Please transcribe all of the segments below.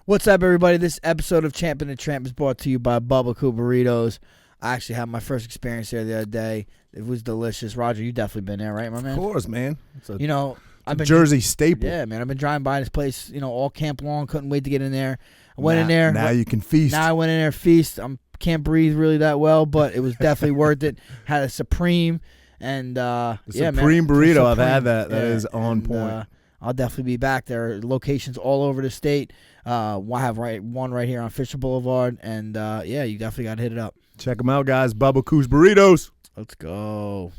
What's up, everybody? This episode of Champ and the Tramp is brought to you by Bubba Burritos. I actually had my first experience there the other day. It was delicious. Roger, you definitely been there, right, my man? Of course, man. It's a I've been Jersey staple. Yeah, man. I've been driving by this place, all camp long. Couldn't wait to get in there. I went in there. Now you can feast. Now I went in there, feast. I can't breathe really that well, but it was definitely worth it. Had a Supreme and Supreme burrito. I've had that. That is on point. I'll definitely be back there. Locations all over the state. I have one right here on Fisher Boulevard, and you definitely got to hit it up. Check them out, guys. Bubba Coos Burritos. Let's go.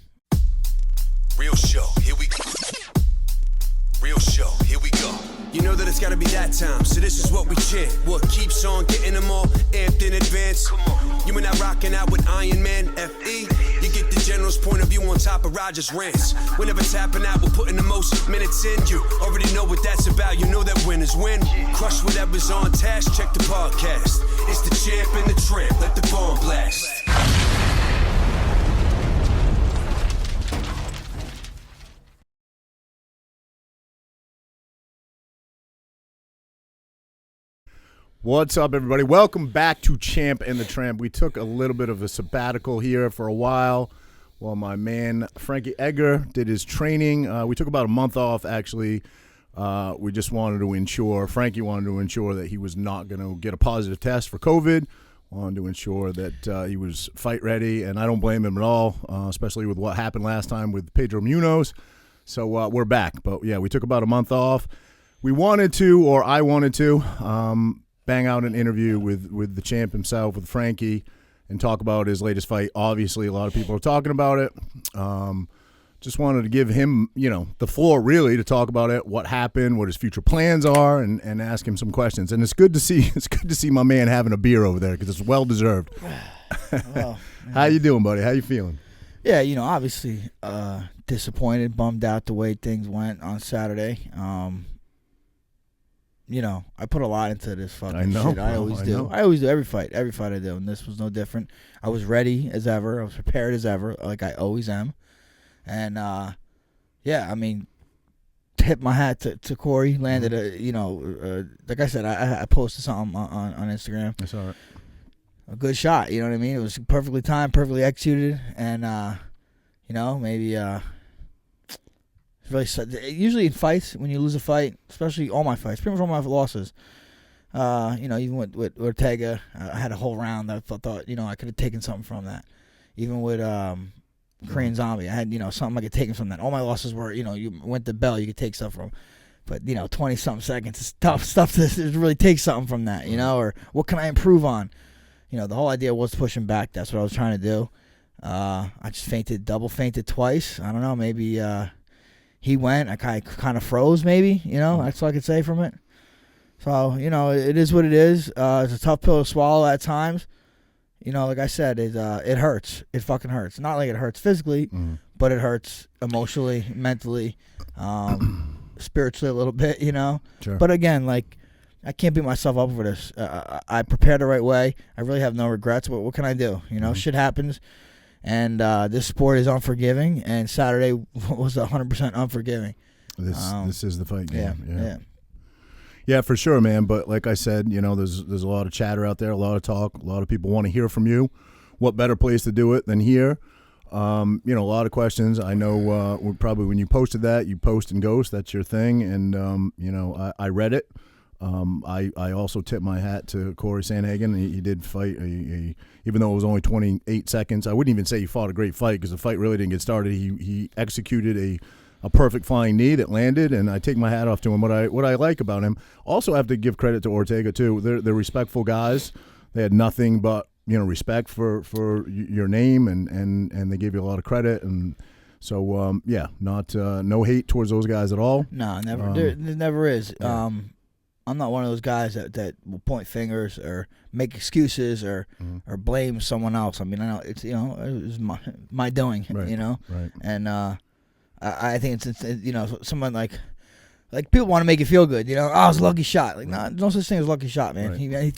Real show, here we go. Real show, here we go. You know that it's gotta be that time, so this is what we chant. What keeps on getting them all amped in advance? Come on. You and I rocking out with Iron Man, FE. You get the general's point of view on top of Roger's rants. Whenever tapping out, we're putting the most minutes in. You already know what that's about, you know that winners win. Crush whatever's on task, check the podcast. It's the Champ and the Tramp, let the bomb blast. What's up, everybody? Welcome back to Champ and the Tramp. We took a little bit of a sabbatical here for a while my man Frankie did his training. We took about a month off, actually. We just wanted to ensure, Frankie wanted to ensure that he was not going to get a positive test for COVID. Wanted to ensure that he was fight ready, and I don't blame him at all, especially with what happened last time with Pedro Munoz. So we're back. But, yeah, we took about a month off. I wanted to, bang out an interview with the champ himself, with Frankie, and talk about his latest fight. Obviously, a lot of people are talking about it. Just wanted to give him, the floor really to talk about it, what happened, what his future plans are, and ask him some questions. And it's good to see my man having a beer over there because it's well deserved. Well, How you doing, buddy? How you feeling? Yeah, obviously disappointed, bummed out the way things went on Saturday. I put a lot into this fucking shit. I always do. I always do. Every fight I do, and this was no different. I was ready as ever. I was prepared as ever, like I always am. And tip my hat to Cory. Landed like I said, I posted something on Instagram. That's all right. A good shot. You know what I mean? It was perfectly timed, perfectly executed, and maybe. Really, usually in fights, when you lose a fight, especially all my fights, pretty much all my losses, even with Ortega, I had a whole round that I thought I could have taken something from that. Even with Korean Zombie, I had, something I could take from that. All my losses were, you went to bell, you could take stuff from. But, 20-something seconds is tough stuff to really take something from that, or what can I improve on? The whole idea was pushing back. That's what I was trying to do. I just double fainted twice. I don't know, maybe... He went, I kind of froze maybe, that's all I could say from it. So, it is what it is. It's a tough pill to swallow at times. Like I said, it hurts. It fucking hurts. Not like it hurts physically, but it hurts emotionally, mentally, spiritually a little bit, Sure. But again, I can't beat myself up for this. I prepared the right way. I really have no regrets. What can I do? Shit happens. And this sport is unforgiving, and Saturday was 100% unforgiving. This is the fight game. Yeah, for sure, man. But like I said, there's a lot of chatter out there, a lot of talk, a lot of people want to hear from you. What better place to do it than here? A lot of questions. I know probably when you posted that, you post and ghost. That's your thing, and I read it. I also tip my hat to Cory Sandhagen. He did fight, even though it was only 28 seconds. I wouldn't even say he fought a great fight because the fight really didn't get started. He executed a perfect flying knee that landed, and I take my hat off to him. What I like about him, also have to give credit to Ortega too. They're respectful guys. They had nothing but respect for your name, and they gave you a lot of credit. And so no hate towards those guys at all. No, never. There never is. Yeah. I'm not one of those guys that will point fingers or make excuses or blame someone else. I mean, I know it's it was my doing, right. And I think it's someone like people want to make you feel good, oh, it was a lucky shot. Nah, no such thing as lucky shot, man. Right.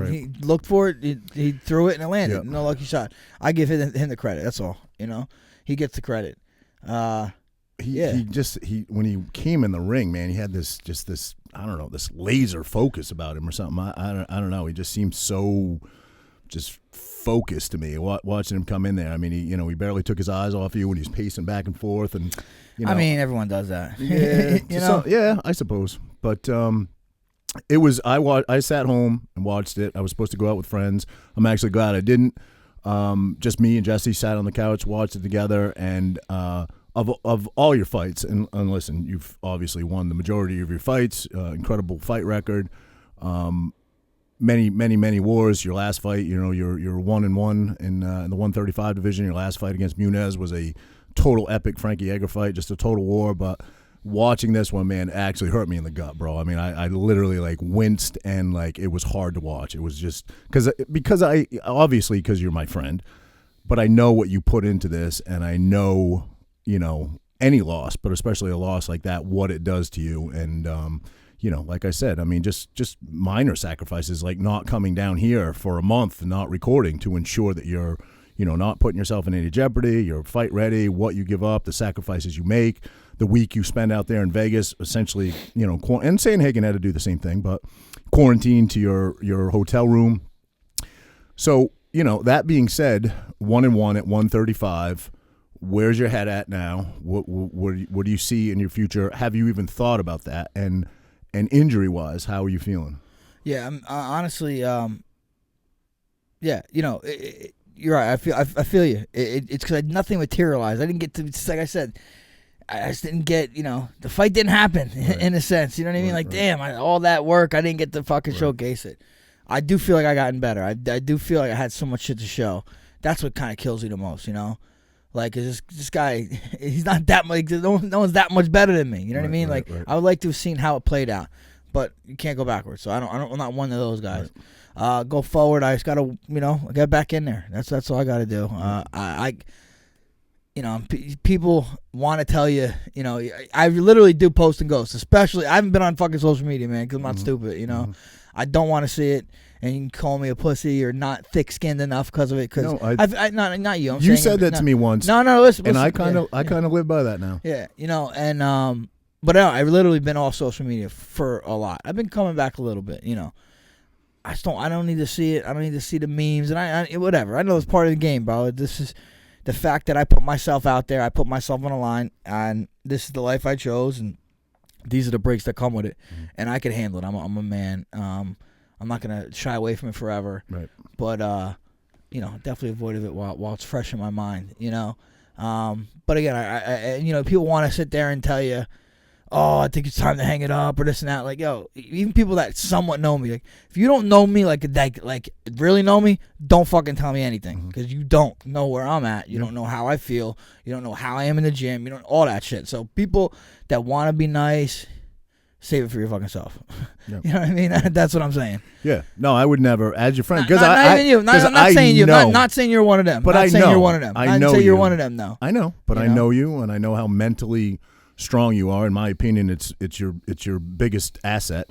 He looked for it, he threw it and it landed. Yep. No lucky shot. I give him the credit. That's all. He gets the credit. he when he came in the ring, man, he had this I don't know, this laser focus about him or something. I don't know. He just seemed so just focused to me watching him come in there. I mean, he barely took his eyes off you when he was pacing back and forth, and I mean, everyone does that. Yeah, yeah, I suppose. But it was I sat home and watched it. I was supposed to go out with friends. I'm actually glad I didn't. Just me and Jesse sat on the couch, watched it together, and of all your fights, and listen, you've obviously won the majority of your fights. Incredible fight record. Many wars. Your last fight, you're 1-1 in the 135 division. Your last fight against Muniz was a total epic Frankie Edgar fight, just a total war. But watching this one, man, actually hurt me in the gut, bro. I mean, I literally winced, and it was hard to watch. It was just because you're my friend, but I know what you put into this, and I know any loss, but especially a loss like that, what it does to you. And like I said, I mean, just minor sacrifices, like not coming down here for a month and not recording to ensure that you're, not putting yourself in any jeopardy, you're fight ready, what you give up, the sacrifices you make, the week you spend out there in Vegas, essentially, and Sandhagen had to do the same thing, but quarantined to your hotel room. So, that being said, 1-1 at 135, where's your head at now? What do you see in your future? Have you even thought about that? And injury-wise, how are you feeling? Yeah, I'm honestly, you're right. I feel you. It's because nothing materialized. I didn't get to. It's like I said, I just didn't get. The fight didn't happen in a sense. You know what I mean? Damn, all that work, I didn't get to fucking showcase it. I do feel like I gotten better. I do feel like I had so much shit to show. That's what kind of kills you the most. This guy, he's not that much. No one's that much better than me. You know what I mean? Right. I would like to have seen how it played out, but you can't go backwards. So I'm not one of those guys. Right. Go forward. I just gotta, get back in there. That's all I gotta do. People want to tell you, I literally do post and ghost. Especially, I haven't been on fucking social media, man, because I'm not stupid. I don't want to see it. And you can call me a pussy or not thick-skinned enough because of it. Cause no, not you. You said that to me once. No, listen. And I kind of live by that now. Yeah, and but I've literally been off social media for a lot. I've been coming back a little bit. I don't need to see it. I don't need to see the memes and I whatever. I know it's part of the game, bro. This is the fact that I put myself out there. I put myself on the line, and this is the life I chose, and these are the breaks that come with it, and I can handle it. I'm a man. I'm not gonna shy away from it forever, right? But definitely avoided it while it's fresh in my mind, But again, I people want to sit there and tell you, oh, I think it's time to hang it up or this and that. Like, yo, even people that somewhat know me, if you don't know me, like really know me, don't fucking tell me anything because you don't know where I'm at. You don't know how I feel. You don't know how I am in the gym. You don't all that shit. So people that want to be nice, save it for your fucking self. Yep. You know what I mean? That's what I'm saying. Yeah. No, I would never, as your friend, because not even you. I'm not saying you. Not saying you're one of them. But not I saying know you're one of them. I know you're one of them. No. I know, but I know you, and I know how mentally strong you are. In my opinion, it's your biggest asset.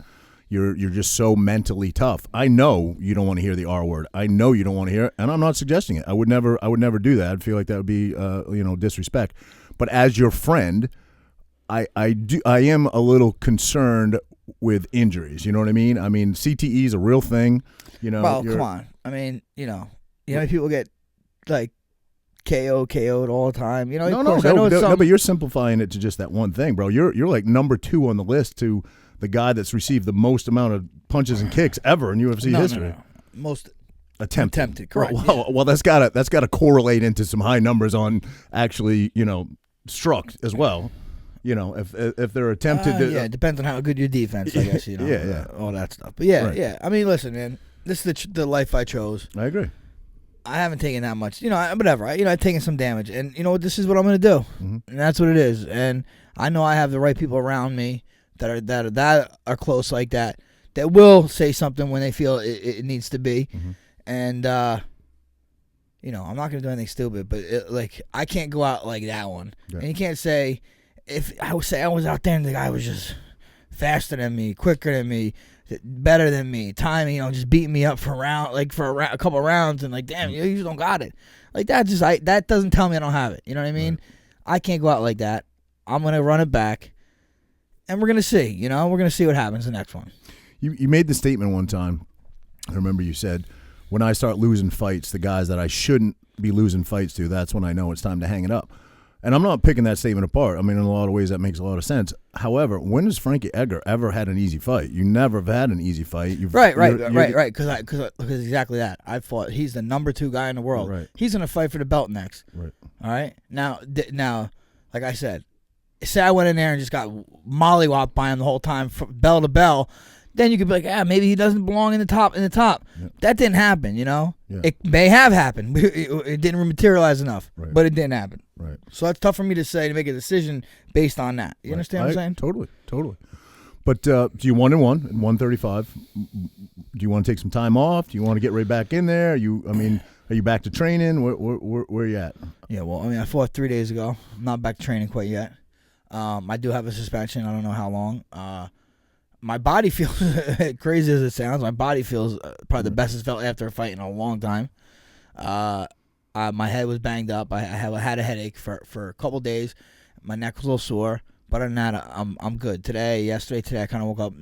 You're just so mentally tough. I know you don't want to hear the R word. I know you don't want to hear it, and I'm not suggesting it. I would never do that. I'd feel like that would be disrespect. But as your friend, I am a little concerned with injuries. You know what I mean? I mean, CTE is a real thing. Well, come on. I mean, people get KO'd all the time. No, but you're simplifying it to just that one thing, bro. You're like number 2 on the list to the guy that's received the most amount of punches and kicks ever in UFC history. No. Most attempted, correct. Well, that's gotta correlate into some high numbers on actually, struck as well. If they're attempted to... it depends on how good your defense, I guess, all that stuff. But yeah. I mean, listen, man, this is the life I chose. I agree. I haven't taken that much, whatever. I've taken some damage, and this is what I'm going to do, and that's what it is. And I know I have the right people around me that are close like that will say something when they feel it needs to be, and I'm not going to do anything stupid, but I can't go out like that one, and you can't say. If I would say I was out there and the guy was just faster than me, quicker than me, better than me, timing, just beating me up for a couple rounds, and damn, you just don't got it. That doesn't tell me I don't have it. You know what I mean? Right. I can't go out like that. I'm going to run it back, and we're going to see. You know, we're going to see what happens the next one. You made the statement one time. I remember you said, when I start losing fights, the guys that I shouldn't be losing fights to, that's when I know it's time to hang it up. And I'm not picking that statement apart. I mean, in a lot of ways, that makes a lot of sense. However, when has Frankie Edgar ever had an easy fight? You never have had an easy fight. Right. Because exactly that. I fought. He's the number 2 guy in the world. Right. He's going to fight for the belt next. Right. All right. Now, like I said, say I went in there and just got mollywopped by him the whole time, from bell to bell. Then you could be like, maybe he doesn't belong in the top. Yep. That didn't happen, you know? Yeah. It may have happened. It didn't materialize enough, but it didn't happen. Right. So that's tough for me to say, to make a decision based on that. You understand what I'm saying? Totally. But do you 1-1 at 135? Do you want to take some time off? Do you want to get right back in there? Are you back to training? Where are you at? Yeah, well, I fought 3 days ago. I'm not back to training quite yet. I do have a suspension. I don't know how long. My body feels, crazy as it sounds, my body feels probably the best it's felt after a fight in a long time. My head was banged up. I had a headache for a couple days. My neck was a little sore. But other than that, I'm good. Today, I kind of woke up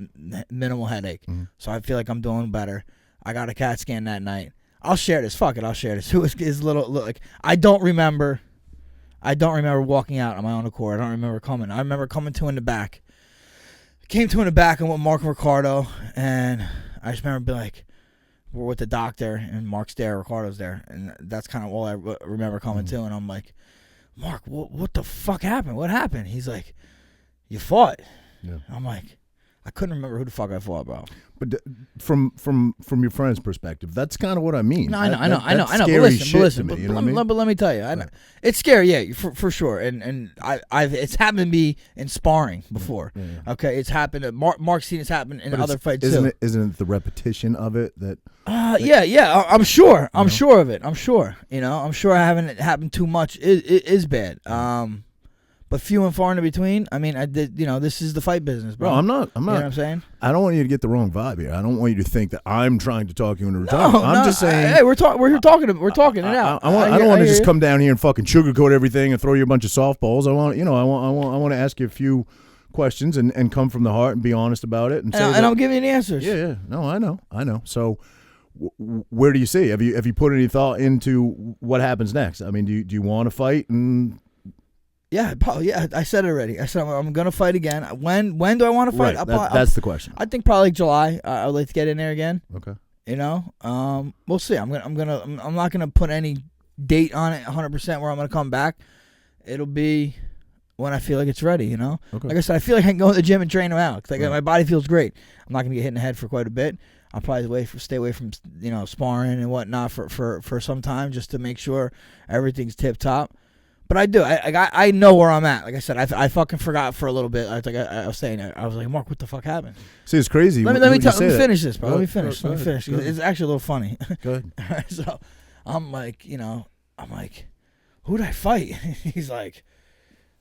minimal headache. Mm-hmm. So I feel like I'm doing better. I got a CAT scan that night. I'll share this. Fuck it, I'll share this. It was like I don't remember walking out on my own accord. I don't remember coming. I remember coming to in the back. Came to in the back and with Mark and Ricardo, and I just remember being like, we're with the doctor, and Mark's there, Ricardo's there, and that's kind of all I remember coming to, and I'm like, Mark, what the fuck happened? What happened? He's like, you fought. Yeah. I'm like, I couldn't remember who the fuck I fought, bro. But from your friend's perspective, that's kind of what I mean. No, I know. But let me tell you, I know. It's scary, yeah, for sure. And it's happened to me in sparring before. Yeah. Okay, it's happened. Mark's seen it's happened in other fights too. Isn't it the repetition of it that? Yeah. I'm sure. I'm sure of it. I'm sure. You know, I'm sure having it happen too much is bad. But few and far in between. I mean, I did. You know, this is the fight business, bro. No, I'm not. You know what I'm saying? I don't want you to get the wrong vibe here. I don't want you to think that I'm trying to talk you into retirement. I'm just saying. Hey, we're here talking it out. I don't want to just come down here and fucking sugarcoat everything and throw you a bunch of softballs. I want to ask you a few questions and come from the heart and be honest about it. And I'm giving you the answers. Yeah. No, I know. So, where do you see? Have you put any thought into what happens next? I mean, do you want to fight and? Yeah, I said it already. I said I'm going to fight again. When do I want to fight? Right, that's the question. I think probably July. I would like to get in there again. Okay. You know, we'll see. I'm not gonna put any date on it 100% where I'm gonna come back. It'll be when I feel like it's ready. You know, okay. Like I said, I feel like I can go to the gym and train them out. Like my body feels great. I'm not gonna get hit in the head for quite a bit. I'll probably stay away from sparring and whatnot for some time just to make sure everything's tip top. But I do. I know where I'm at. Like I said, I fucking forgot for a little bit. I was saying, I was like, Mark, what the fuck happened? See, it's crazy. Let me finish this, bro. Let me finish. It's actually a little funny. Go ahead. So I'm like, who did I fight? He's like,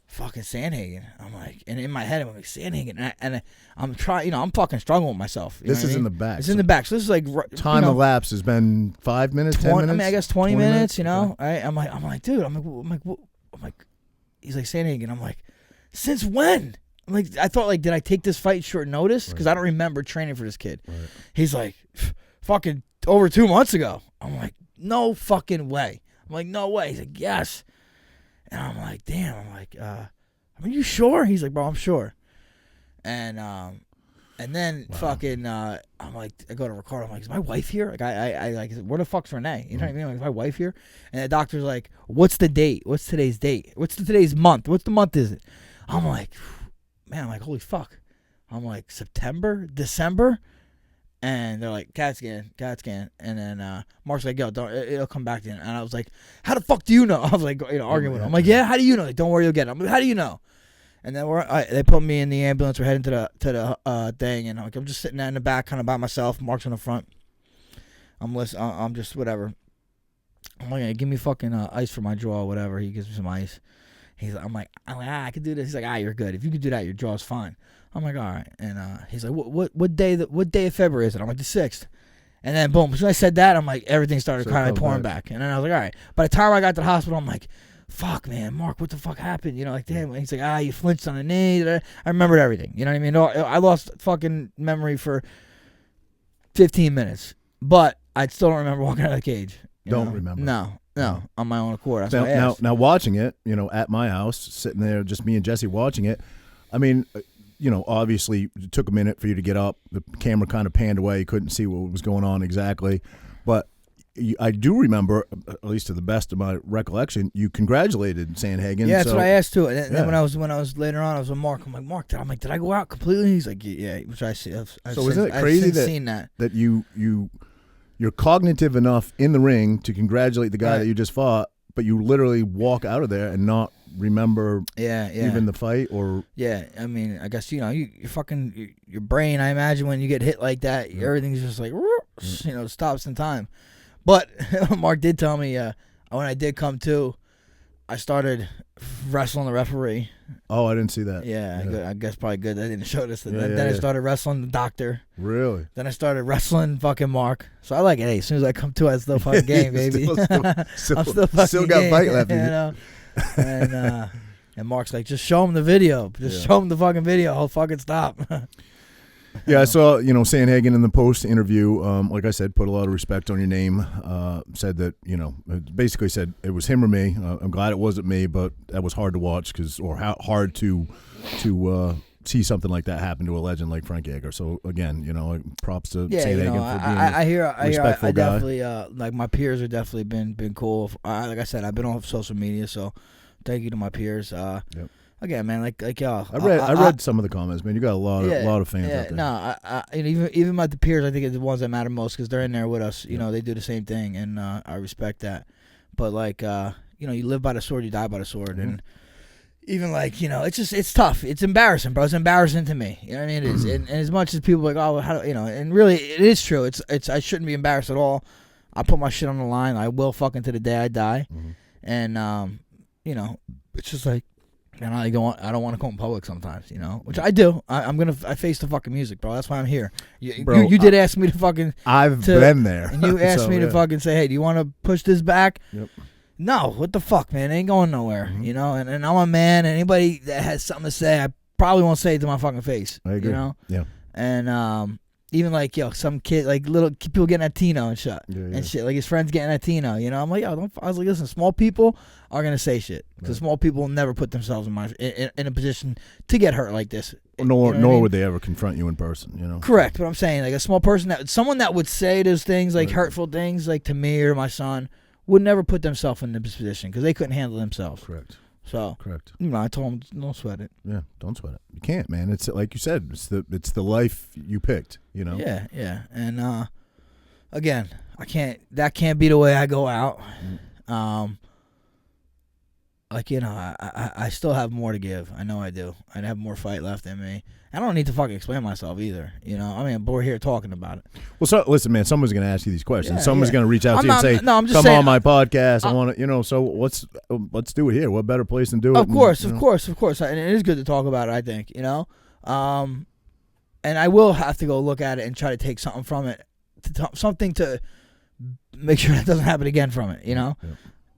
fucking Sandhagen. I'm like, and in my head, I'm like, Sandhagen. And I'm trying, I'm fucking struggling with myself. This is in the back. It's in the back. So this is like time elapsed has been 5 minutes, 10 minutes. I mean, I guess 20 minutes. You know, okay. I'm like, dude. I'm like, he's like Sandhagen. I'm like, since when? I'm like, I thought, like, did I take this fight short notice? Because I don't remember training for this kid. Right. He's like, fucking over 2 months ago. I'm like, no fucking way. I'm like, no way. He's like, yes. And I'm like, damn. I'm like, are you sure? He's like, bro, I'm sure. And then fucking, I'm like, I go to Ricardo. I'm like, is my wife here? Like, I like, where the fuck's Renee? You know what I mean? Like, is my wife here? And the doctor's like, what's the date? What's today's date? What's today's month? What's the month is it? I'm like, man, I'm like, holy fuck. I'm like, September, December? And they're like, CAT scan. And then Mark's like, yo, it'll come back to you. And I was like, how the fuck do you know? I was like, arguing with him. I'm like, yeah, how do you know? Like, don't worry, you'll get it. I'm like, how do you know? And then they put me in the ambulance. We're heading to the thing, and I'm just sitting there in the back, kind of by myself. Mark's in the front. I'm listening. I'm just whatever. I'm like, hey, give me fucking ice for my jaw, or whatever. He gives me some ice. I'm like, I can do this. He's like, you're good. If you can do that, your jaw's fine. I'm like, all right. And he's like, what day of February is it? I'm like, the 6th. And then boom, as soon as I said that, I'm like, everything started kind of pouring back. And then I was like, all right. By the time I got to the hospital, I'm like, fuck, man, Mark, what the fuck happened? You know, like, damn. He's like, you flinched on the knee. I remembered everything. You know what I mean? I lost fucking memory for 15 minutes, but I still don't remember walking out of the cage. Don't remember? No, on my own accord. That's why I asked. Now, watching it, you know, at my house, sitting there, just me and Jesse watching it. I mean, you know, obviously it took a minute for you to get up. The camera kind of panned away. You couldn't see what was going on exactly. But I do remember, at least to the best of my recollection, you congratulated Sandhagen. Yeah, that's what I asked too. And then when I was later on, I was with Mark. I'm like, Mark, did I go out completely? He's like, yeah, which I see. So isn't it crazy that you're cognitive enough in the ring to congratulate the guy that you just fought, but you literally walk out of there and not remember even the fight? Or I mean, I guess, you know, you fucking your brain, I imagine when you get hit like that, everything's just like, you know, stops in time. But Mark did tell me when I did come to, I started wrestling the referee. Oh, I didn't see that. Yeah. I guess probably good. I didn't show this. Then I started wrestling the doctor. Really? Then I started wrestling fucking Mark. So I like it. Hey, as soon as I come to, I still fucking game, baby. I'm still fucking got game, fight left in you know? And Mark's like, just show him the video. Just show him the fucking video. He'll fucking stop. Yeah, I saw, you know, Sandhagen in the post interview, like I said, put a lot of respect on your name, said that, you know, basically said it was him or me. I'm glad it wasn't me, but that was hard to watch hard to see something like that happen to a legend like Frankie Edgar. So, again, you know, props to Sandhagen for being a respectful guy. Definitely, like, my peers have definitely been cool. Like I said, I've been off social media, so thank you to my peers. Yep. Again, man, like y'all. I read some of the comments, man. You got a lot of fans out there. No, even about the peers, I think it's the ones that matter most because they're in there with us. You know, they do the same thing, and I respect that. But like, you know, you live by the sword, you die by the sword, and even like, you know, it's tough. It's embarrassing, bro. It's embarrassing to me. You know what I mean? It is. And as much as people are like, oh, how do, you know, and really, it is true. It's I shouldn't be embarrassed at all. I put my shit on the line. I will fucking to the day I die, and you know, it's just like. And I don't want to go in public sometimes, you know, which I do. I face the fucking music, bro. That's why I'm here. You did ask me to fucking. I've been there. And you asked me to fucking say, hey, do you want to push this back? Yep. No, what the fuck, man? It ain't going nowhere, you know. And I'm a man. Anybody that has something to say, I probably won't say it to my fucking face. I agree. You know. Yeah. And even like some kid, like little people getting at Tino and shit, and shit. Like his friends getting at Tino, you know. I'm like, I was like, listen, small people are gonna say shit because small people will never put themselves in a position to get hurt like this. Nor would they ever confront you in person, you know. Correct, but I'm saying like a small person someone that would say those things like hurtful things like to me or my son would never put themselves in this position because they couldn't handle themselves. Correct. So correct. You know, I told them don't sweat it. Yeah, don't sweat it. You can't, man. It's like you said. It's the life you picked. You know. Yeah. And again, that can't be the way I go out. Like, you know, I still have more to give. I know I do. I have more fight left in me. I don't need to fucking explain myself either. You know, I mean, we're here talking about it. Well, so listen, man. Someone's going to ask you these questions. Someone's going to reach out to you and say, "Come on my podcast. I want to, you know." So let's do it here. What better place than do it? Of course. And it is good to talk about it. I think, you know, and I will have to go look at it and try to take something from it, something to make sure that doesn't happen again from it. You know. Yeah.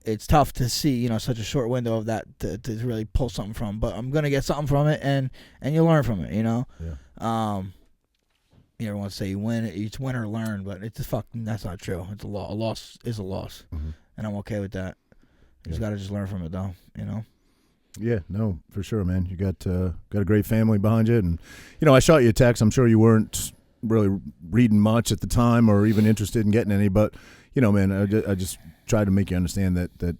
It's tough to see, you know, such a short window of that to really pull something from. But I'm gonna get something from it, and you'll learn from it, you know. Yeah. You ever want to say you win or learn, but it's just fucking. That's not true. It's a loss. A loss is a loss, and I'm okay with that. You just gotta just learn from it, though. You know. Yeah, no, for sure, man. You got a great family behind you, and you know, I shot you a text. I'm sure you weren't really reading much at the time, or even interested in getting any, but. You know, man, I just try to make you understand that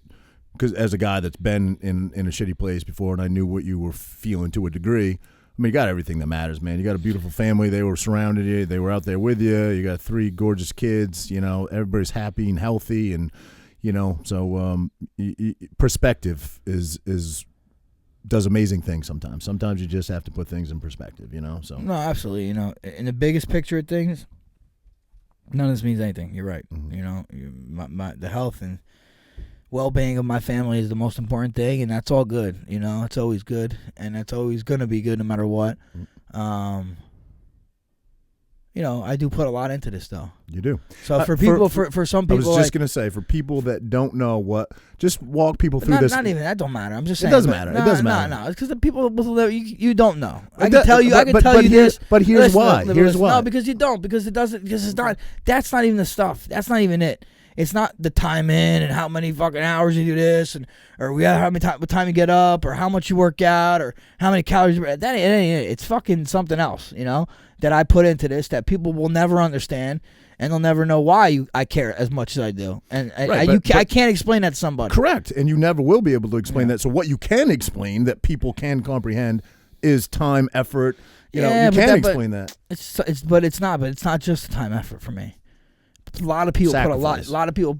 because as a guy that's been in a shitty place before, and I knew what you were feeling to a degree. I mean, you got everything that matters, man. You got a beautiful family. They were surrounded you. They were out there with you. You got 3 gorgeous kids. You know, everybody's happy and healthy, and you know, so perspective does amazing things sometimes. Sometimes you just have to put things in perspective. You know, so no, absolutely. You know, in the biggest picture of things. None of this means anything. You're right. You know, the health and well-being of my family is the most important thing, and that's all good. You know, it's always good, and it's always gonna be good no matter what. I do put a lot into this though. You do. So for people, for some people, I was just gonna say, for people that don't know just walk people through this. Not even that don't matter. I'm just saying. It doesn't matter. It doesn't matter. No, it's because the people you don't know. I can tell you. I can tell you this. But here's why. Here's why. No, because you don't. Because it doesn't. Because it's not. That's not even the stuff. That's not even it. It's not the time in and how many fucking hours you do this or how many what time you get up or how much you work out or how many calories. That ain't it. It's fucking something else, that I put into this that people will never understand and they'll never know why I care as much as I do. And I can't explain that to somebody. Correct, and you never will be able to explain that. So what you can explain that people can comprehend is time, effort. You can explain that. But it's not just the time, effort for me. A lot of people sacrifice. a lot of people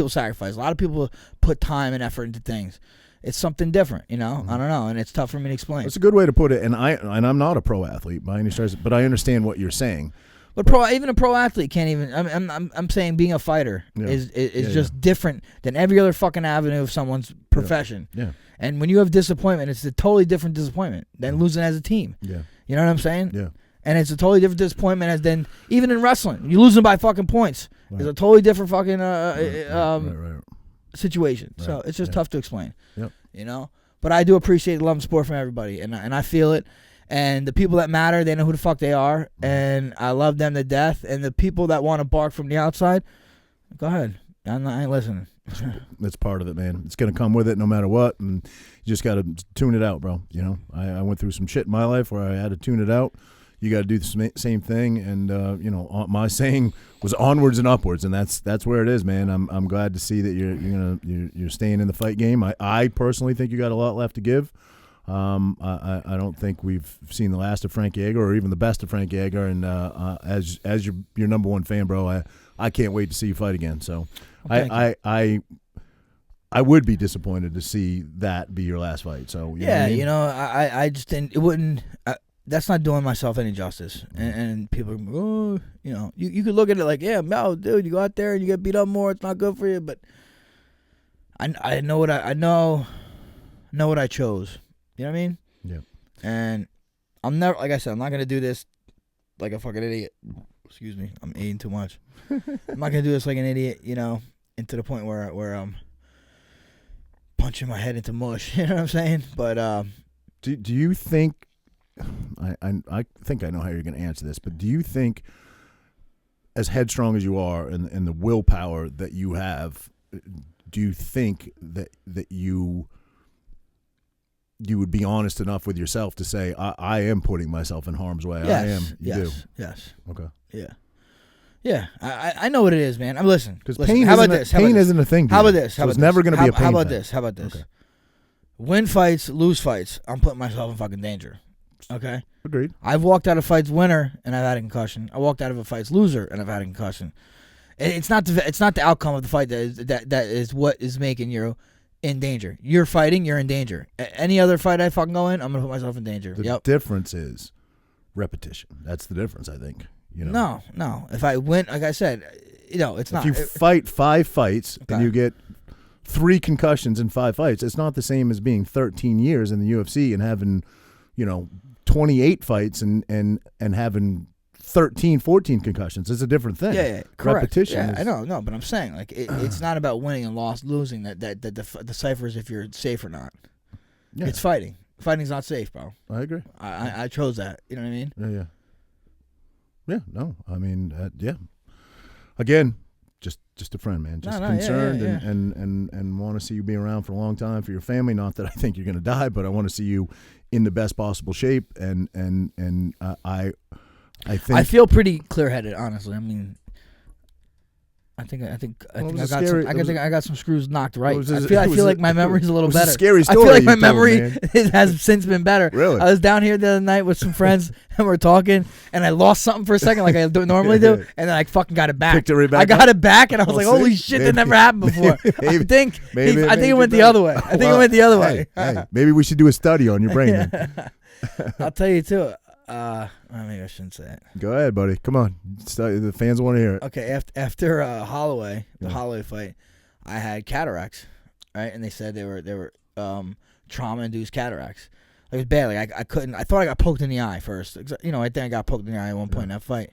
sacrifice. A lot of people put time and effort into things. It's something different, I don't know, and it's tough for me to explain. That's a good way to put it. And I'm not a pro athlete by any stretch, but I understand what you're saying. But even a pro athlete can't even. I'm saying being a fighter is just different than every other fucking avenue of someone's profession. Yeah. And when you have disappointment, it's a totally different disappointment than losing as a team. Yeah. You know what I'm saying? Yeah. And it's a totally different disappointment as then even in wrestling, you're losing by fucking points. Right. It's a totally different fucking situation. Right. So it's just tough to explain. Yep. But I do appreciate the love and support from everybody, and I feel it. And the people that matter, they know who the fuck they are, and I love them to death. And the people that want to bark from the outside, go ahead. I ain't listening. That's part of it, man. It's gonna come with it no matter what, and you just gotta tune it out, bro. I went through some shit in my life where I had to tune it out. You got to do the same thing, and my saying was onwards and upwards, and that's where it is, man. I'm glad to see that you're staying in the fight game. I personally think you got a lot left to give. I don't think we've seen the last of Frankie Edgar or even the best of Frankie Edgar, and as your number one fan, bro, I can't wait to see you fight again. So I would be disappointed to see that be your last fight. So I just didn't. It wouldn't. That's not doing myself any justice. And people are, you could look at it like, yeah, no, dude, you go out there and you get beat up more. It's not good for you. But I know what I know what I chose. You know what I mean? Yeah. And I'm never, like I said, I'm not gonna do this like a fucking idiot. Excuse me, I'm eating too much. I'm not gonna do this like an idiot, into the point where I'm punching my head into mush. You know what I'm saying? But do you think? I think I know how you're going to answer this, but do you think, as headstrong as you are and the willpower that you have, do you think that you would be honest enough with yourself to say, I am putting myself in harm's way? Yes, I am. You do? Yes. Okay. Yeah. Yeah. I know what it is, man. Listen. Because pain isn't a thing. How about this? It's never going to be a pain How about thing. this? How about this? Okay. Win fights, lose fights. I'm putting myself in fucking danger. Okay? Agreed. I've walked out of fights winner and I've had a concussion. I walked out of a fights loser and I've had a concussion. It's not the outcome of the fight that is what is making you in danger. You're fighting, you're in danger. Any other fight I fucking go in, I'm gonna put myself in danger. The difference is repetition. That's the difference, I think. No. If I win, like I said, it's not. If you fight 5 fights and you get 3 concussions in 5 fights, it's not the same as being 13 years in the UFC and having 28 fights and having 13, 14 concussions. It's a different thing. Yeah, correct. Repetition. Yeah, I know, no, but I'm saying like it's not about winning and losing that deciphers if you're safe or not. Yeah. It's fighting. Fighting's not safe, bro. I agree. I chose that. You know what I mean? Yeah. Yeah. No, I mean, yeah. Again, just a friend, man. Just concerned and want to see you be around for a long time for your family. Not that I think you're going to die, but I want to see you in the best possible shape. And I think I feel pretty clear-headed, honestly. I mean, I think I got some screws knocked right. I feel like my memory's a little better. A scary story. I feel like my memory has since been better. Really? I was down here the other night with some friends and we're talking, and I lost something for a second, like I normally do, and then I fucking got it back. Picked it right back. I got it back, and I was like, "Holy shit, that never happened before." I think it went the other way. I think it went the other way. Hey, maybe we should do a study on your brain. I'll tell you too. Maybe I shouldn't say it. Go ahead, buddy. Come on. The fans want to hear it. Okay, after Holloway, the Holloway fight, I had cataracts, right? And they said they were trauma-induced cataracts. Like, it was bad. Like I couldn't. I thought I got poked in the eye first. I think I got poked in the eye at one point in that fight.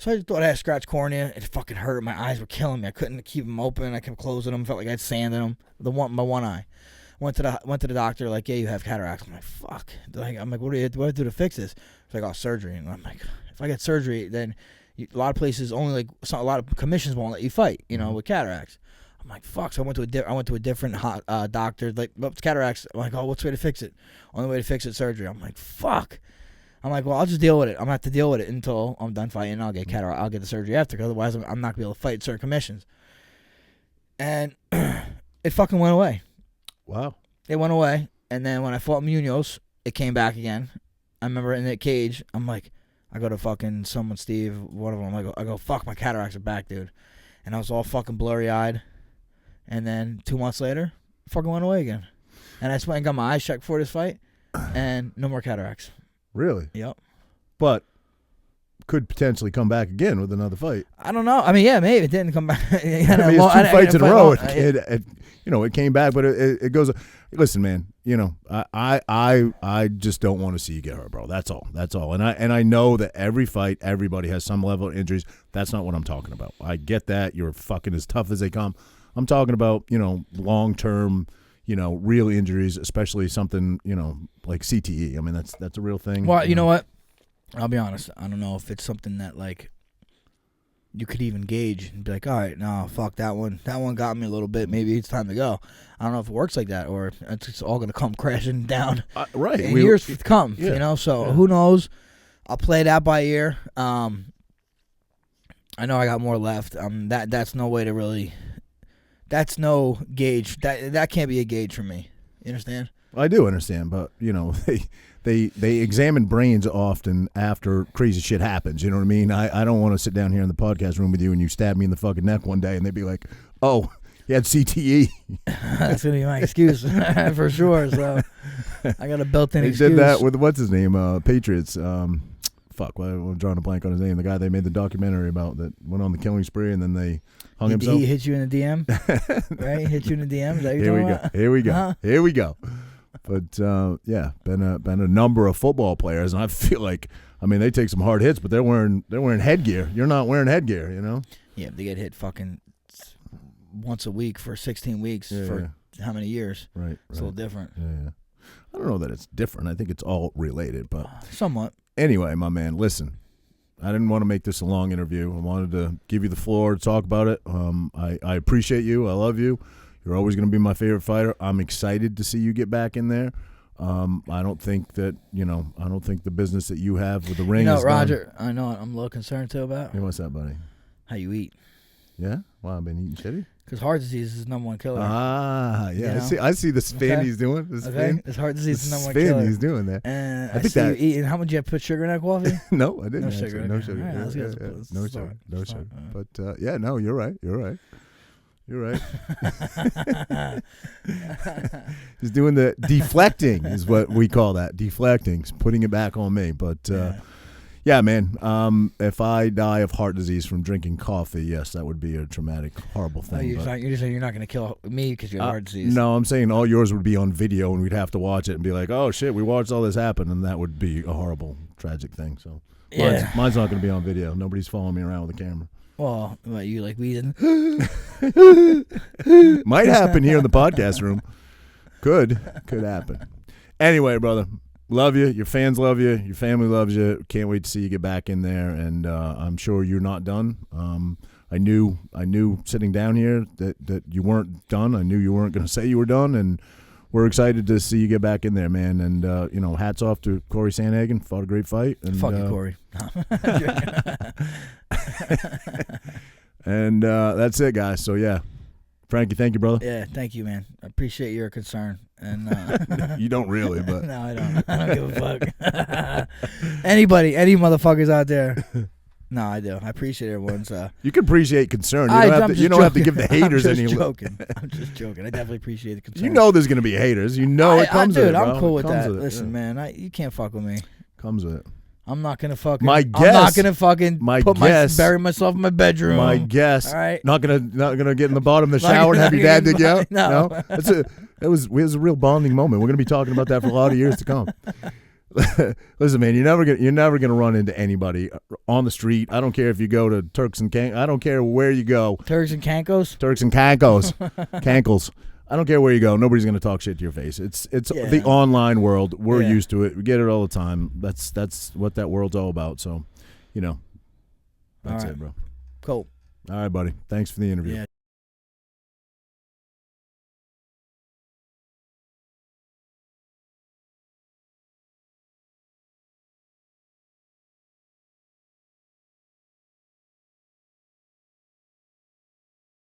So I just thought I had scratched cornea. It fucking hurt. My eyes were killing me. I couldn't keep them open. I kept closing them. Felt like I had sand in them. My one eye. Went to the doctor. Like, yeah, you have cataracts. I'm like, fuck. I'm like, what do I do to fix this? It's like, oh, surgery. And I'm like, if I get surgery, then a lot of places only like a lot of commissions won't let you fight. You know, with cataracts. I'm like, fuck. So I went to a different doctor. Like, well, it's cataracts. I'm like, oh, what's the way to fix it? Only way to fix it, surgery. I'm like, fuck. I'm like, well, I'll just deal with it. I'm gonna have to deal with it until I'm done fighting. I'll get cataract. I'll get the surgery after. Cause otherwise, I'm not gonna be able to fight certain commissions. And it fucking went away. Wow. It went away. And then when I fought Munoz, it came back again. I remember in that cage. I'm like, I go to fucking someone, Steve, one of them. I go, fuck, my cataracts are back, dude. And I was all fucking blurry eyed. And then 2 months later, it fucking went away again. And I just went and got my eyes checked for this fight, and no more cataracts. Really? Yep. But could potentially come back again with another fight. I don't know. I mean, yeah, maybe it didn't come back. I mean, it's 2 fights in a row. It came back, but it goes. Listen, man. You know, I just don't want to see you get hurt, bro. That's all. That's all. And I know that every fight, everybody has some level of injuries. That's not what I'm talking about. I get that. You're fucking as tough as they come. I'm talking about, you know, long term, you know, real injuries, especially something, you know, like CTE. I mean, that's a real thing. Well, you know what? I'll be honest. I don't know if it's something that, like, you could even gauge and be like, all right, no, fuck that one. That one got me a little bit. Maybe it's time to go. I don't know if it works like that or it's just all going to come crashing down right. in years to come, yeah. you know? So who knows? I'll play that by ear. I know I got more left. That's no way to really... That's no gauge. That can't be a gauge for me. You understand? I do understand, but you know they examine brains often after crazy shit happens. You know what I mean? I don't want to sit down here in the podcast room with you and you stab me in the fucking neck one day and they'd be like, oh, he had CTE. That's gonna be my excuse for sure. So I got a built-in excuse. They did that with what's his name? Patriots. Fuck, I'm drawing a blank on his name. The guy they made the documentary about that went on the killing spree and then they hung himself. He hit you in the DM, right? Hit you in the DM. Is that what you're talking about? Here we go. Uh-huh. Here we go. But yeah, been a number of football players, and I feel like, I mean, they take some hard hits, but they're wearing headgear. You're not wearing headgear, you know. Yeah, they get hit fucking once a week for 16 weeks for how many years? Right. It's a little different. Yeah. I don't know that it's different. I think it's all related, but somewhat. Anyway, my man, listen. I didn't want to make this a long interview. I wanted to give you the floor to talk about it. I appreciate you. I love you. You're always going to be my favorite fighter. I'm excited to see you get back in there. I don't think that, I don't think the business that you have with the ring is Roger, done. I know I'm a little concerned too about. Hey, what's that, buddy? How you eat. Yeah? Well, I've been eating shitty. Because heart disease is the number one killer. Ah, yeah. You know? I see the spin he's doing. The spin. It's heart disease is the number one spin killer. He's doing that. And I think see you eating. How much you have to put sugar in that coffee? No, I didn't. No sugar. No sugar. Right, No sugar. No sugar. But yeah, no, you're right. You're right. You're right. He's doing the deflecting is what we call that. Deflecting, putting it back on me. But yeah, man, if I die of heart disease from drinking coffee, yes, that would be a traumatic, horrible thing. You're just saying you're not going to kill me because you have heart disease. No, I'm saying all yours would be on video and we'd have to watch it and be like, oh, shit, we watched all this happen, and that would be a horrible, tragic thing. So mine's not going to be on video. Nobody's following me around with a camera. Well, what, you like wheezing? Might happen here in the podcast room. Could happen. Anyway, brother, love you. Your fans love you. Your family loves you. Can't wait to see you get back in there. And I'm sure you're not done. I knew sitting down here that you weren't done. I knew you weren't going to say you were done. And we're excited to see you get back in there, man. And hats off to Cory Sandhagen. Fought a great fight. And, fuck you, Cory. And that's it, guys. So yeah, Frankie, thank you, brother. Yeah, thank you, man. I appreciate your concern. And you don't really, but no, I don't. I don't give a fuck. Any motherfuckers out there? No, I do. I appreciate everyone's. You can appreciate concern. You don't have to give the haters any. I'm just joking. I definitely appreciate the concern. You know, there's gonna be haters. You know, it comes with it, bro. I'm cool with that. Listen, man, you can't fuck with me. Comes with it. I'm not gonna fucking. I'm not gonna fucking bury myself in my bedroom. My guess. All right. Not gonna get in the bottom of the shower and have your dad dig you out. No. It was a real bonding moment. We're gonna be talking about that for a lot of years to come. Listen, man, you're never gonna run into anybody on the street. I don't care if you go to Turks and I don't care where you go. Turks and Cankos. Cankles. I don't care where you go. Nobody's gonna talk shit to your face. It's the online world. We're used to it. We get it all the time. That's what that world's all about. So, that's it, bro. Cool. All right, buddy. Thanks for the interview. Yeah.